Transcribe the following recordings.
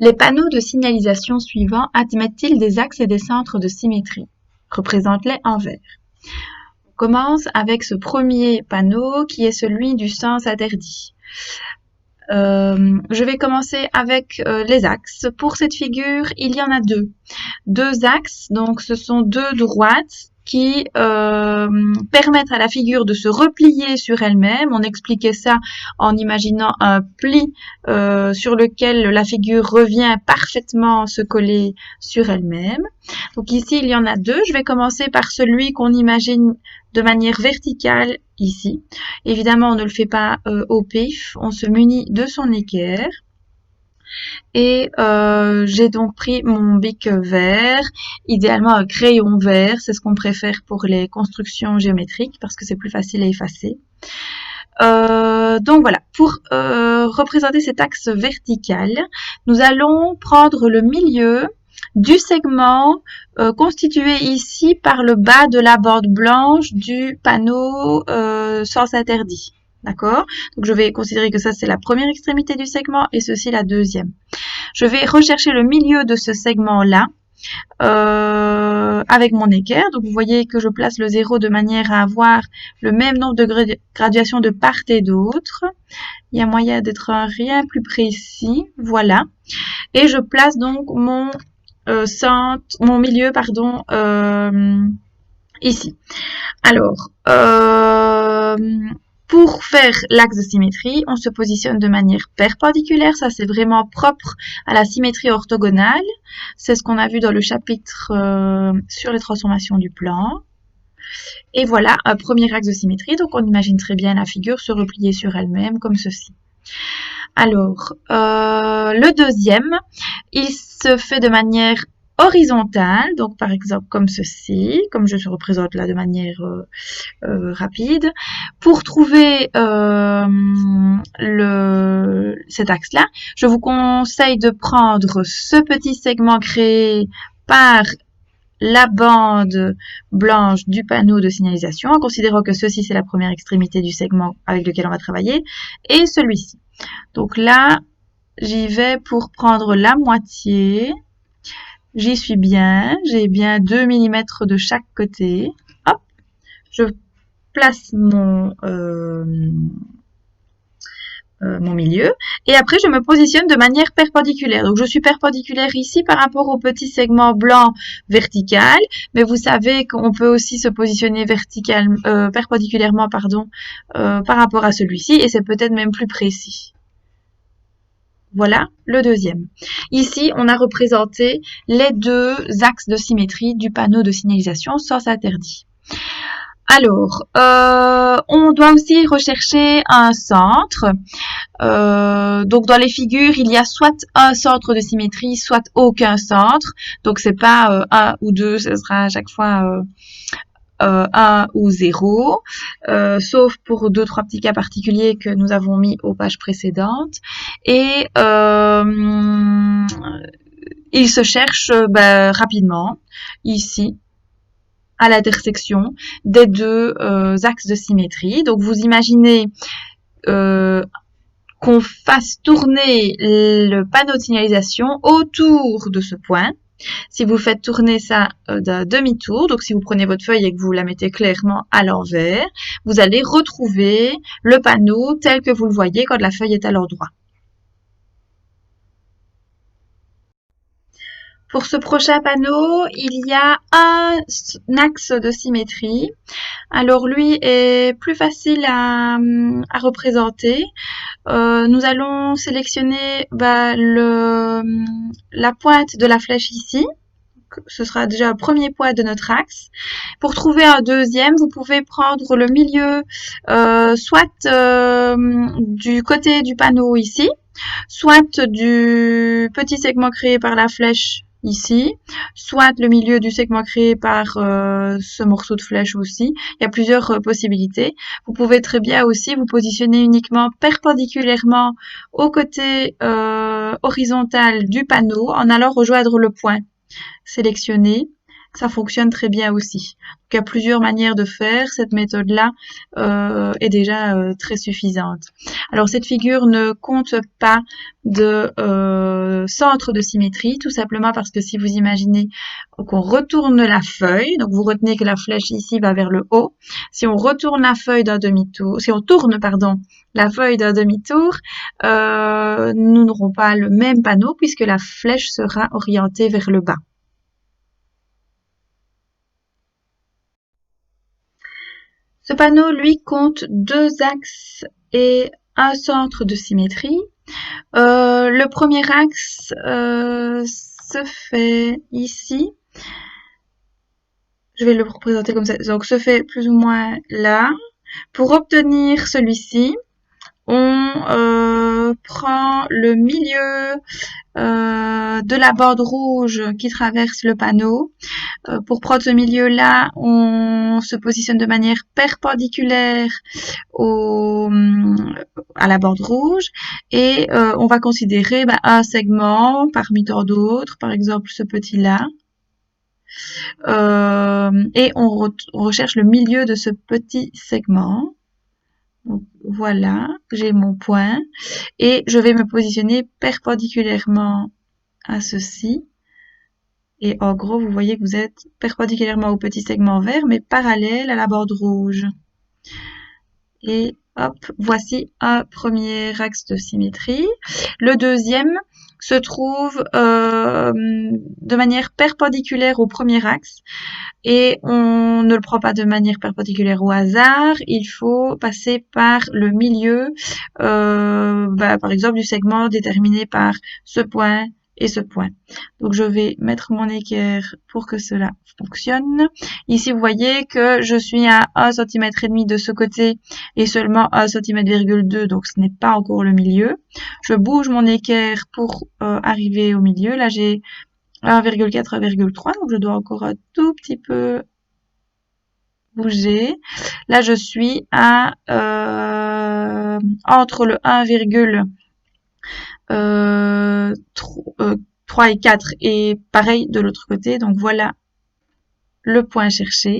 Les panneaux de signalisation suivants admettent-ils des axes et des centres de symétrie? Représente-les en vert. On commence avec ce premier panneau qui est celui du sens interdit. Je vais commencer avec les axes. Pour cette figure, il y en a deux. Deux axes, donc ce sont deux droites qui permettent à la figure de se replier sur elle-même. On expliquait ça en imaginant un pli sur lequel la figure revient parfaitement se coller sur elle-même. Donc ici, il y en a deux. Je vais commencer par celui qu'on imagine de manière verticale ici. Évidemment, on ne le fait pas au pif. On se munit de son équerre. Et j'ai donc pris mon bic vert, idéalement un crayon vert, c'est ce qu'on préfère pour les constructions géométriques parce que c'est plus facile à effacer. Donc voilà, pour représenter cet axe vertical, nous allons prendre le milieu du segment constitué ici par le bas de la bande blanche du panneau sens interdit. D'accord? Donc je vais considérer que ça c'est la première extrémité du segment et ceci la deuxième. Je vais rechercher le milieu de ce segment-là avec mon équerre. Donc vous voyez que je place le 0 de manière à avoir le même nombre de graduations de part et d'autre. Il y a moyen d'être rien plus précis. Voilà. Et je place donc mon milieu, pardon, ici. Alors, pour faire l'axe de symétrie, on se positionne de manière perpendiculaire. Ça, c'est vraiment propre à la symétrie orthogonale. C'est ce qu'on a vu dans le chapitre sur les transformations du plan. Et voilà un premier axe de symétrie. Donc, on imagine très bien la figure se replier sur elle-même comme ceci. Alors, le deuxième, il se fait de manière horizontale, donc par exemple comme ceci, comme je représente là de manière rapide. Pour trouver cet axe-là, je vous conseille de prendre ce petit segment créé par la bande blanche du panneau de signalisation, en considérant que ceci c'est la première extrémité du segment avec lequel on va travailler, et celui-ci. Donc là, j'y vais pour prendre la moitié. J'y suis bien, j'ai bien 2 mm de chaque côté. Hop, je place mon milieu et après je me positionne de manière perpendiculaire. Donc je suis perpendiculaire ici par rapport au petit segment blanc vertical, mais vous savez qu'on peut aussi se positionner perpendiculairement par rapport à celui-ci et c'est peut-être même plus précis. Voilà le deuxième. Ici, on a représenté les deux axes de symétrie du panneau de signalisation sens interdit. Alors, on doit aussi rechercher un centre. Donc, dans les figures, il y a soit un centre de symétrie, soit aucun centre. Donc, c'est pas 1 ou 2, ce sera à chaque fois 1 ou 0, sauf pour 2-3 petits cas particuliers que nous avons mis aux pages précédentes. Et il se cherche rapidement, ici, à l'intersection des deux axes de symétrie. Donc vous imaginez qu'on fasse tourner le panneau de signalisation autour de ce point. Si vous faites tourner ça d'un demi-tour, donc si vous prenez votre feuille et que vous la mettez clairement à l'envers, vous allez retrouver le panneau tel que vous le voyez quand la feuille est à l'endroit. Pour ce prochain panneau, il y a un axe de symétrie. Alors lui est plus facile à représenter. Nous allons sélectionner la pointe de la flèche ici. Ce sera déjà un premier point de notre axe. Pour trouver un deuxième, vous pouvez prendre le milieu soit du côté du panneau ici, soit du petit segment créé par la flèche ici, soit le milieu du segment créé par ce morceau de flèche aussi. Il y a plusieurs possibilités. Vous pouvez très bien aussi vous positionner uniquement perpendiculairement au côté horizontal du panneau en allant rejoindre le point. Sélectionner ça fonctionne très bien aussi. Donc, il y a plusieurs manières de faire. Cette méthode-là est déjà très suffisante. Alors, cette figure ne compte pas de centre de symétrie, tout simplement parce que si vous imaginez qu'on retourne la feuille, donc vous retenez que la flèche ici va vers le haut. Si on retourne la feuille d'un demi-tour, si on tourne, pardon, la feuille d'un demi-tour, nous n'aurons pas le même panneau puisque la flèche sera orientée vers le bas. Ce panneau, lui, compte 2 axes et un centre de symétrie. Le premier axe se fait ici. Je vais le représenter comme ça. Donc, se fait plus ou moins là. Pour obtenir celui-ci, on prend le milieu de la bande rouge qui traverse le panneau. Pour prendre ce milieu-là, on se positionne de manière perpendiculaire à la bande rouge et on va considérer un segment parmi tant d'autres, par exemple ce petit-là. Et on recherche le milieu de ce petit segment. Donc, voilà, j'ai mon point et je vais me positionner perpendiculairement à ceci. Et en gros, vous voyez que vous êtes perpendiculairement au petit segment vert, mais parallèle à la bande rouge. Et hop, voici un premier axe de symétrie. Le deuxième se trouve de manière perpendiculaire au premier axe. Et on ne le prend pas de manière perpendiculaire au hasard, il faut passer par le milieu, par exemple du segment déterminé par ce point et ce point. Donc je vais mettre mon équerre pour que cela fonctionne. Ici vous voyez que je suis à 1,5 cm de ce côté et seulement 1,2 cm, donc ce n'est pas encore le milieu. Je bouge mon équerre pour arriver au milieu. Là j'ai 1,4, 1,3, donc je dois encore un tout petit peu bouger. Là, je suis à entre le 1,3 et 4 et pareil de l'autre côté. Donc voilà le point cherché.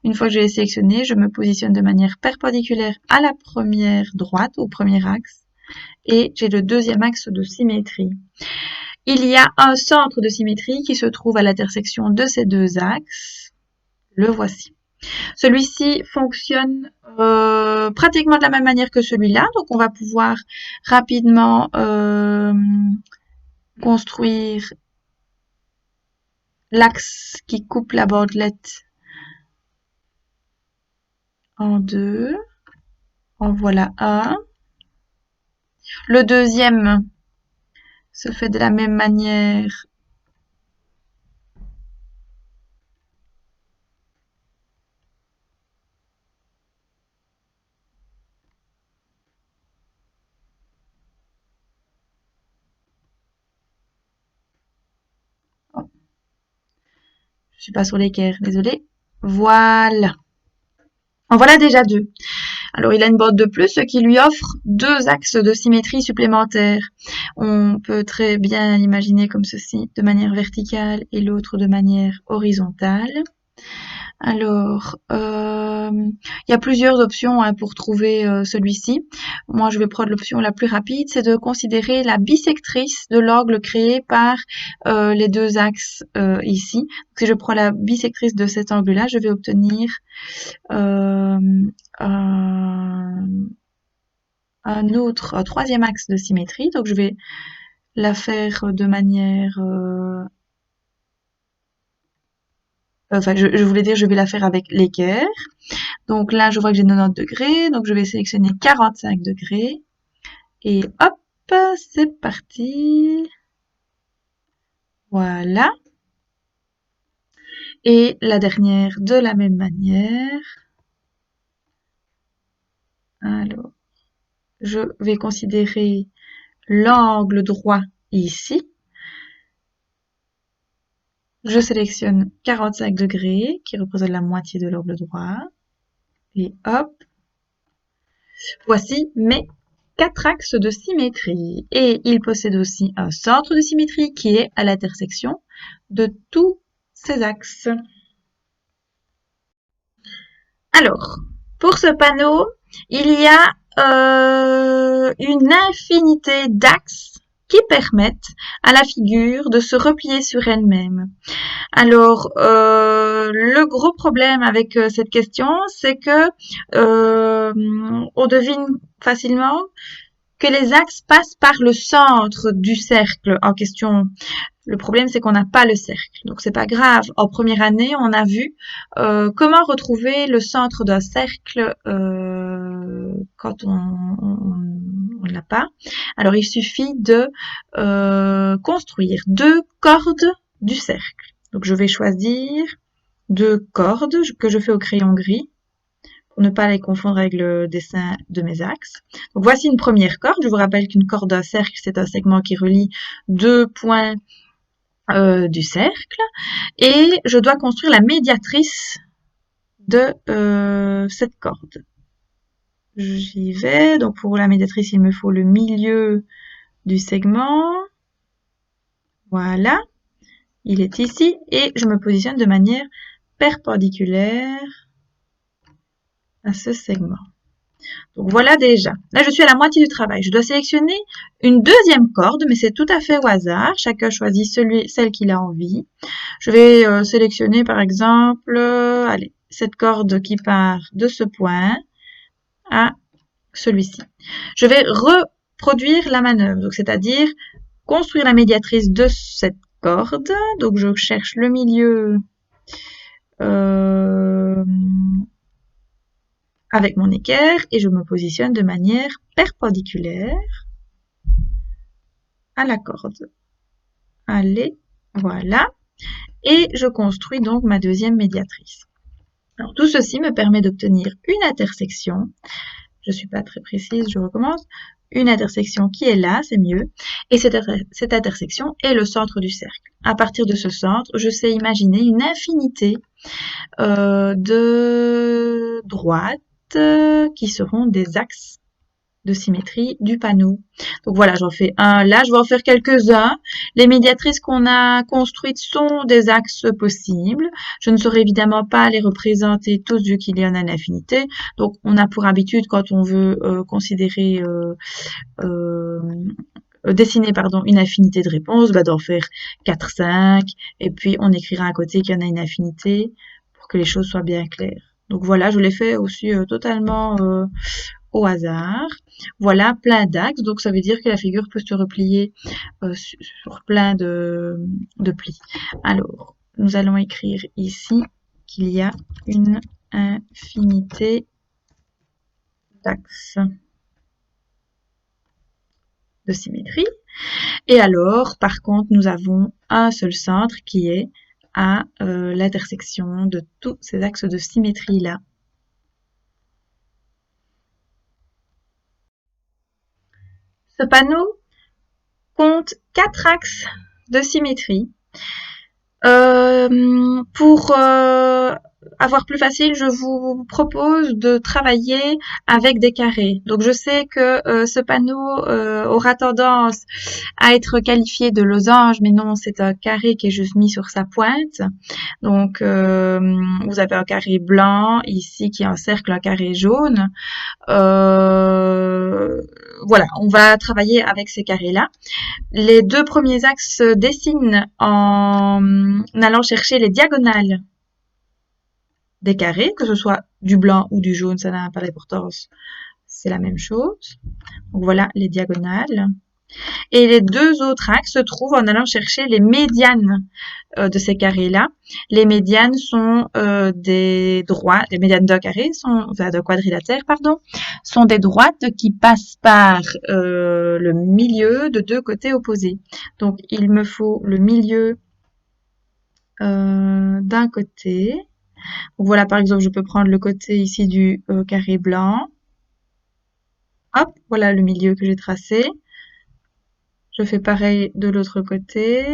Une fois que je l'ai sélectionné, je me positionne de manière perpendiculaire à la première droite, au premier axe, et j'ai le deuxième axe de symétrie. Il y a un centre de symétrie qui se trouve à l'intersection de ces 2 axes. Le voici. Celui-ci fonctionne pratiquement de la même manière que celui-là. Donc, on va pouvoir rapidement construire l'axe qui coupe la bandelette en 2. En voilà un. Le deuxième se fait de la même manière. Je suis pas sur l'équerre, désolée. Voilà. En voilà déjà 2. Alors, il a une bande de plus, ce qui lui offre 2 axes de symétrie supplémentaires. On peut très bien l'imaginer comme ceci, de manière verticale et l'autre de manière horizontale. Alors, il y a plusieurs options pour trouver celui-ci. Moi, je vais prendre l'option la plus rapide, c'est de considérer la bisectrice de l'angle créé par les 2 axes ici. Donc, si je prends la bisectrice de cet angle-là, je vais obtenir un troisième axe de symétrie. Donc, je vais la faire de manière... je voulais dire, je vais la faire avec l'équerre. Donc là, je vois que j'ai 90 degrés. Donc, je vais sélectionner 45 degrés. Et hop, c'est parti. Voilà. Et la dernière de la même manière. Alors, je vais considérer l'angle droit ici. Je sélectionne 45 degrés, qui représente la moitié de l'angle droit. Et hop. Voici mes 4 axes de symétrie. Et il possède aussi un centre de symétrie qui est à l'intersection de tous ces axes. Alors, pour ce panneau, il y a une infinité d'axes qui permettent à la figure de se replier sur elle-même. Alors, le gros problème avec cette question, c'est que on devine facilement que les axes passent par le centre du cercle en question. Le problème, c'est qu'on n'a pas le cercle. Donc, c'est pas grave. En première année, on a vu comment retrouver le centre d'un cercle quand on ne l'a pas. Alors, il suffit de construire 2 cordes du cercle. Donc, je vais choisir 2 cordes que je fais au crayon gris pour ne pas les confondre avec le dessin de mes axes. Donc, voici une première corde. Je vous rappelle qu'une corde d'un cercle, c'est un segment qui relie 2 points du cercle. Et je dois construire la médiatrice de cette corde. J'y vais. Donc, pour la médiatrice, il me faut le milieu du segment. Voilà. Il est ici et je me positionne de manière perpendiculaire à ce segment. Donc voilà déjà. Là, je suis à la moitié du travail. Je dois sélectionner une deuxième corde, mais c'est tout à fait au hasard. Chacun choisit celle qu'il a envie. Je vais sélectionner par exemple, allez, cette corde qui part de ce point à celui-ci. Je vais reproduire la manœuvre, donc c'est-à-dire construire la médiatrice de cette corde. Donc je cherche le milieu avec mon équerre et je me positionne de manière perpendiculaire à la corde. Allez, voilà. Et je construis donc ma deuxième médiatrice. Alors tout ceci me permet d'obtenir une intersection. Je suis pas très précise, je recommence. Une intersection qui est là, c'est mieux. Et cette intersection est le centre du cercle. À partir de ce centre, je sais imaginer une infinité de droites qui seront des axes de symétrie du panneau. Donc voilà, j'en fais un là, je vais en faire quelques-uns. Les médiatrices qu'on a construites sont des axes possibles. Je ne saurais évidemment pas les représenter tous vu qu'il y en a une infinité. Donc on a pour habitude quand on veut considérer dessiner une infinité de réponses, d'en faire 4, 5 et puis on écrira à côté qu'il y en a une infinité pour que les choses soient bien claires. Donc voilà, je l'ai fait aussi totalement au hasard. Voilà, plein d'axes, donc ça veut dire que la figure peut se replier sur plein de plis. Alors, nous allons écrire ici qu'il y a une infinité d'axes de symétrie. Et alors, par contre, nous avons un seul centre qui est à l'intersection de tous ces axes de symétrie-là. Ce panneau compte 4 axes de symétrie. Pour avoir plus facile, je vous propose de travailler avec des carrés. Donc je sais que ce panneau aura tendance à être qualifié de losange, mais non, c'est un carré qui est juste mis sur sa pointe. Donc vous avez un carré blanc ici qui encercle un carré jaune. Voilà, on va travailler avec ces carrés-là. Les 2 premiers axes se dessinent en allant chercher les diagonales des carrés, que ce soit du blanc ou du jaune, ça n'a pas d'importance, c'est la même chose. Donc voilà les diagonales. Et les 2 autres axes se trouvent en allant chercher les médianes de ces carrés-là. Les médianes sont des droites, les médianes d'un carré, d'un quadrilatère, pardon, sont des droites qui passent par le milieu de 2 côtés opposés. Donc il me faut le milieu d'un côté. Donc voilà, par exemple, je peux prendre le côté ici du carré blanc. Hop, voilà le milieu que j'ai tracé. Je fais pareil de l'autre côté.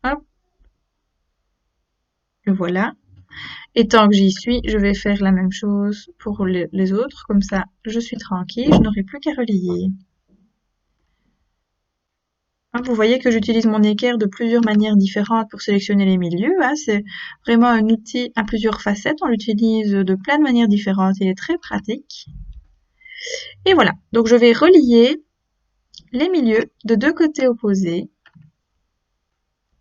Hop. Le voilà. Et tant que j'y suis, je vais faire la même chose pour les autres. Comme ça, je suis tranquille. Je n'aurai plus qu'à relier. Vous voyez que j'utilise mon équerre de plusieurs manières différentes pour sélectionner les milieux. C'est vraiment un outil à plusieurs facettes. On l'utilise de plein de manières différentes. Il est très pratique. Et voilà. Donc je vais relier les milieux de deux côtés opposés.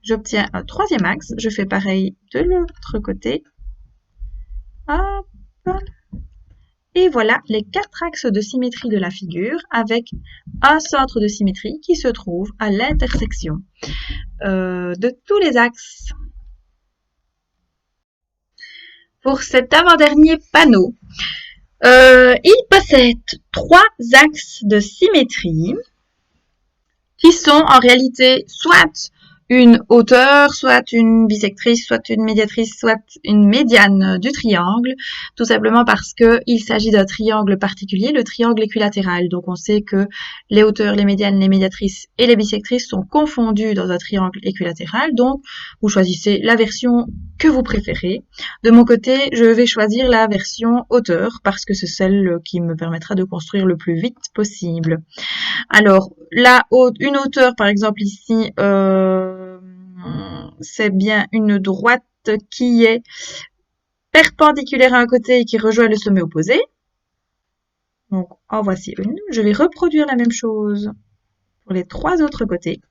J'obtiens un troisième axe. Je fais pareil de l'autre côté. Hop. Et voilà les 4 axes de symétrie de la figure avec un centre de symétrie qui se trouve à l'intersection de tous les axes. Pour cet avant-dernier panneau, il possède 3 axes de symétrie qui sont en réalité soit une hauteur, soit une bisectrice, soit une médiatrice, soit une médiane du triangle, tout simplement parce que il s'agit d'un triangle particulier, le triangle équilatéral. Donc on sait que les hauteurs, les médianes, les médiatrices et les bisectrices sont confondues dans un triangle équilatéral. Donc vous choisissez la version que vous préférez. De mon côté, je vais choisir la version hauteur parce que c'est celle qui me permettra de construire le plus vite possible. Alors, une hauteur, par exemple ici, c'est bien une droite qui est perpendiculaire à un côté et qui rejoint le sommet opposé. Donc, en voici une. Je vais reproduire la même chose pour les 3 autres côtés.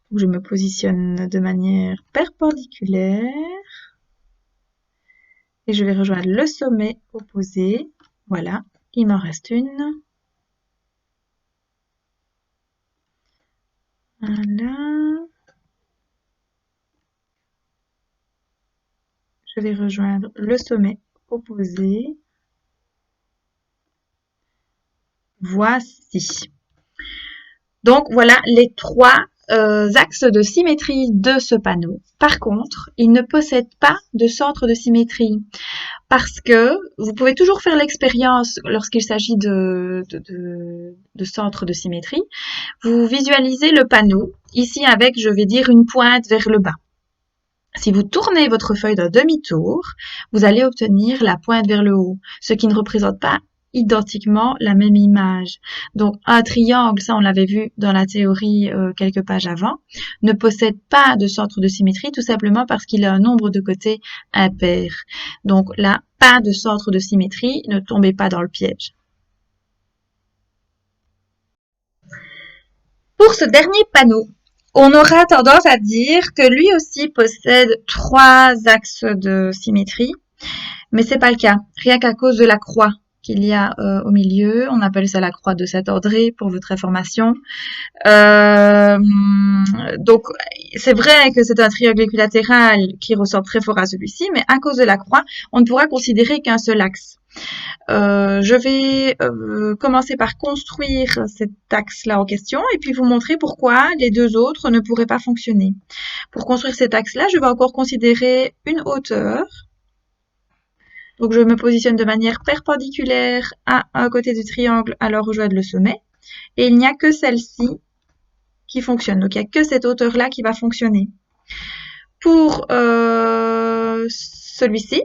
Donc, je me positionne de manière perpendiculaire et je vais rejoindre le sommet opposé. Voilà, il m'en reste une. Voilà. Je vais rejoindre le sommet opposé. Voici. Donc voilà les 3 axes de symétrie de ce panneau. Par contre, il ne possède pas de centre de symétrie parce que vous pouvez toujours faire l'expérience lorsqu'il s'agit de centre de symétrie. Vous visualisez le panneau ici avec, je vais dire, une pointe vers le bas. Si vous tournez votre feuille d'un demi-tour, vous allez obtenir la pointe vers le haut, ce qui ne représente pas identiquement la même image. Donc un triangle, ça on l'avait vu dans la théorie quelques pages avant, ne possède pas de centre de symétrie tout simplement parce qu'il a un nombre de côtés impair. Donc là, pas de centre de symétrie, ne tombez pas dans le piège. Pour ce dernier panneau, on aura tendance à dire que lui aussi possède 3 axes de symétrie, mais c'est pas le cas, rien qu'à cause de la croix qu'il y a au milieu. On appelle ça la croix de Saint-André pour votre information. Donc c'est vrai que c'est un triangle équilatéral qui ressemble très fort à celui-ci, mais à cause de la croix, on ne pourra considérer qu'un seul axe. Je vais commencer par construire cet axe-là en question et puis vous montrer pourquoi les 2 autres ne pourraient pas fonctionner. Pour construire cet axe-là, je vais encore considérer une hauteur. Donc je me positionne de manière perpendiculaire à un côté du triangle, alors rejoindre le sommet. Et il n'y a que celle-ci qui fonctionne. Donc il n'y a que cette hauteur-là qui va fonctionner. Pour celui-ci,